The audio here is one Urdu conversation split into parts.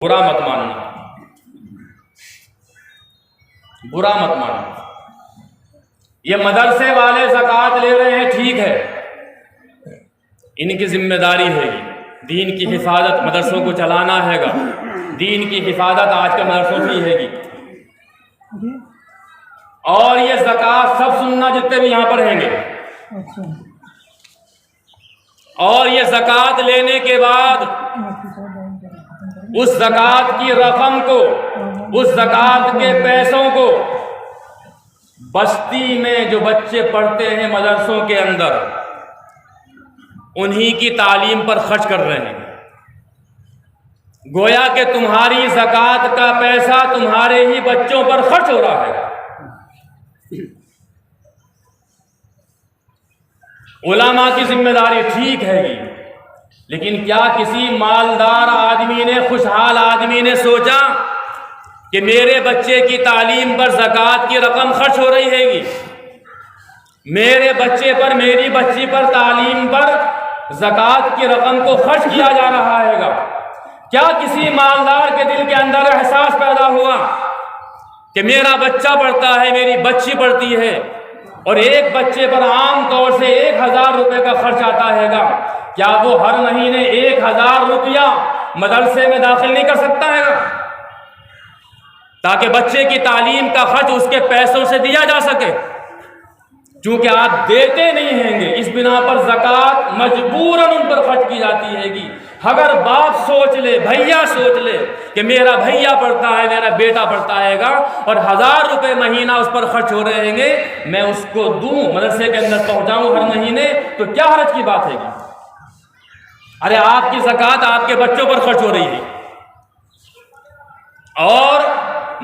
برا مت ماننا، برا مت ماننا۔ یہ مدرسے والے زکوٰۃ لے رہے ہیں، ٹھیک ہے، ان کی ذمہ داری ہے گی، دین کی حفاظت مدرسوں کو چلانا ہے گا، دین کی حفاظت آج کے مدرسوں سے ہے گی۔ اور یہ زکوٰۃ سب سننا جتنے بھی یہاں پر ہیں گے، اور یہ زکوٰۃ لینے کے بعد اس زکوٰۃ کی رقم کو، اس زکوٰۃ کے پیسوں کو بستی میں جو بچے پڑھتے ہیں مدرسوں کے اندر، انہی کی تعلیم پر خرچ کر رہے ہیں۔ گویا کہ تمہاری زکوٰۃ کا پیسہ تمہارے ہی بچوں پر خرچ ہو رہا ہے۔ علماء کی ذمہ داری ٹھیک ہے گی، لیکن کیا کسی مالدار آدمی نے، خوشحال آدمی نے سوچا کہ میرے بچے کی تعلیم پر زکوٰۃ کی رقم خرچ ہو رہی ہے گی، میرے بچے پر، میری بچی پر، تعلیم پر زکوٰۃ کی رقم کو خرچ کیا جا رہا ہے گا؟ کیا کسی مالدار کے دل کے اندر احساس پیدا ہوا کہ میرا بچہ پڑھتا ہے، میری بچی پڑھتی ہے، اور ایک بچے پر عام طور سے 1000 روپے کا خرچ آتا ہے گا، کیا وہ ہر مہینے 1000 روپیہ مدرسے میں داخل نہیں کر سکتا ہے گا تاکہ بچے کی تعلیم کا خرچ اس کے پیسوں سے دیا جا سکے؟ چونکہ آپ دیتے نہیں ہیں گے، اس بنا پر زکوٰۃ مجبوراً ان پر خرچ کی جاتی ہے گی۔ اگر باپ سوچ لے، بھیا سوچ لے کہ میرا بھیا پڑھتا ہے، میرا بیٹا پڑھتا ہے گا، اور 1000 روپے مہینہ اس پر خرچ ہو رہے ہیں، میں اس کو دوں، مدرسے کے اندر پہنچاؤں ہر مہینے، تو کیا حرج کی بات ہے گی؟ ارے آپ کی زکوٰۃ آپ کے بچوں پر خرچ ہو رہی ہے، اور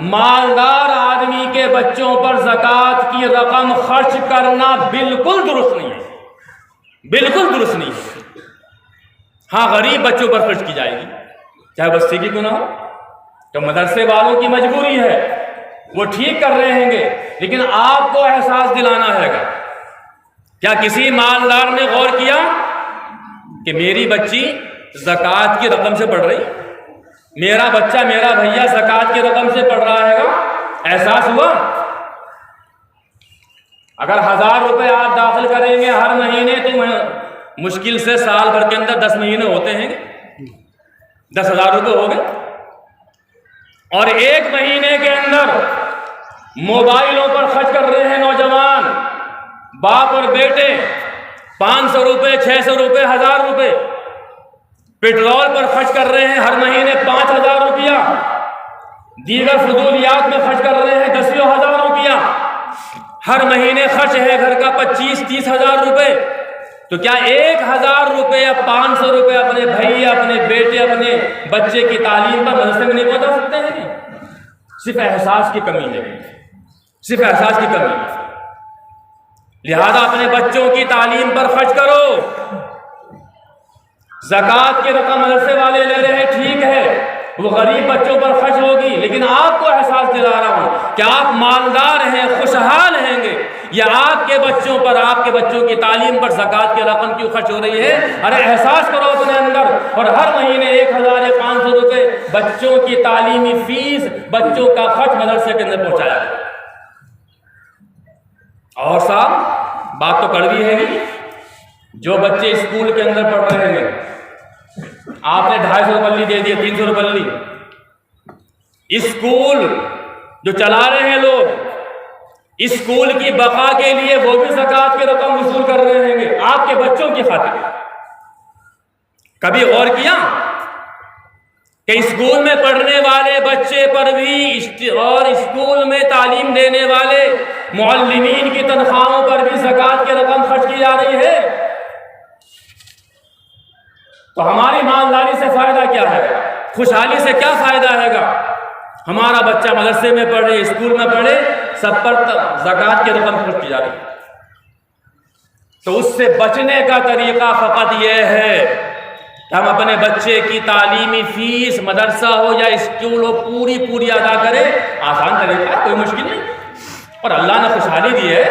مالدار آدمی کے بچوں پر زکوٰۃ کی رقم خرچ کرنا بالکل درست نہیں ہے، بالکل درست نہیں ہے۔ ہاں، غریب بچوں پر خرچ کی جائے گی، چاہے بستی کی گناہ ہو، تو مدرسے والوں کی مجبوری ہے، وہ ٹھیک کر رہے ہیں گے، لیکن آپ کو احساس دلانا ہے گا۔ کیا کسی مالدار نے غور کیا کہ میری بچی زکوٰۃ کی رقم سے پڑھ رہی، میرا بچہ، میرا بھیا زکوٰۃ کی رقم سے پڑھ رہا ہے گا؟ احساس ہوا؟ اگر 1000 روپے آپ داخل کریں گے ہر مہینے، تو مشکل سے سال بھر کے اندر 10 مہینے ہوتے ہیں، 10,000 روپے ہو گئے، اور ایک مہینے کے اندر موبائلوں پر خرچ کر رہے ہیں نوجوان، باپ اور بیٹے، 500 روپے، 600 روپے، 1000 روپے، پیٹرول پر خرچ کر رہے ہیں ہر مہینے 5000 روپیہ، دیگر فضولیات میں خرچ کر رہے ہیں 10,000 روپیہ، ہر مہینے خرچ ہے گھر کا 25-30 ہزار روپے، تو کیا 1000 روپے یا 500 روپے اپنے بھائی، اپنے بیٹے، اپنے بچے کی تعلیم پر مدرسے میں نہیں پہنچا سکتے ہیں؟ صرف احساس کی کمی ہے، صرف احساس کی کمی ہے۔ لہذا اپنے بچوں کی تعلیم پر خرچ کرو۔ زکوٰۃ کی رقم مدرسے والے لے رہے ہیں، ٹھیک ہے، وہ غریب بچوں پر خرچ ہوگی، لیکن آپ کو احساس دلا رہا ہوں کہ آپ مالدار ہیں، خوشحال ہیں گے، یا آپ کے بچوں پر، آپ کے بچوں کی تعلیم پر زکوٰۃ کی رقم کیوں خرچ ہو رہی ہے؟ ارے احساس کرو اپنے اندر، اور ہر مہینے 1000 یا 500 روپے بچوں کی تعلیمی فیس، بچوں کا خرچ مدرسے کے اندر پہنچایا جائے۔ اور صاحب بات تو کڑوی ہے گی، جو بچے اسکول کے اندر پڑھ رہے ہیں، آپ نے 250 روپے دے دیے، 300 روپے لی، اسکول جو چلا رہے ہیں لوگ، اسکول کی بقا کے لیے وہ بھی زکوٰۃ کی رقم وصول کر رہے ہیں آپ کے بچوں کی خاطر۔ کبھی غور کیا کہ اسکول میں پڑھنے والے بچے پر بھی، اور اسکول میں تعلیم دینے والے معلمین کی تنخواہوں پر بھی زکوٰۃ کی رقم خرچ کی جا رہی ہے؟ تو ہماری مالداری سے فائدہ کیا ہے؟ خوشحالی سے کیا فائدہ ہے گا؟ ہمارا بچہ مدرسے میں پڑھے، اسکول میں پڑھے، سب پر زکوٰۃ کی رقم خرچ کی جا رہی ہے۔ تو اس سے بچنے کا طریقہ فقط یہ ہے کہ ہم اپنے بچے کی تعلیمی فیس، مدرسہ ہو یا اسکول ہو، پوری ادا کریں۔ آسان طریقہ ہے، کوئی مشکل نہیں، اور اللہ نے خوشحالی دی ہے،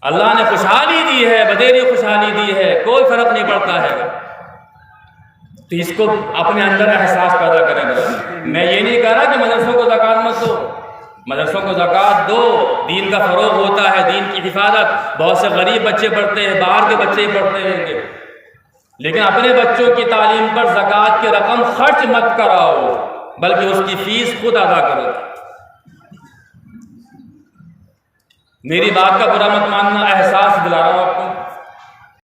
اللہ نے خوشحالی دی ہے، بدیری خوشحالی دی ہے، کوئی فرق نہیں پڑتا ہے۔ تو اس کو اپنے اندر احساس پیدا کریں۔ میں یہ نہیں کہہ رہا کہ مدرسوں کو زکوٰۃ مت دو، مدرسوں کو زکوٰۃ دو، دین کا فروغ ہوتا ہے، دین کی حفاظت، بہت سے غریب بچے پڑھتے ہیں، باہر کے بچے ہی پڑھتے ہیں، لیکن اپنے بچوں کی تعلیم پر زکوٰۃ کی رقم خرچ مت کراؤ، بلکہ اس کی فیس خود ادا کرو۔ میری بات کا برا مت ماننا، احساس دلا رہا ہوں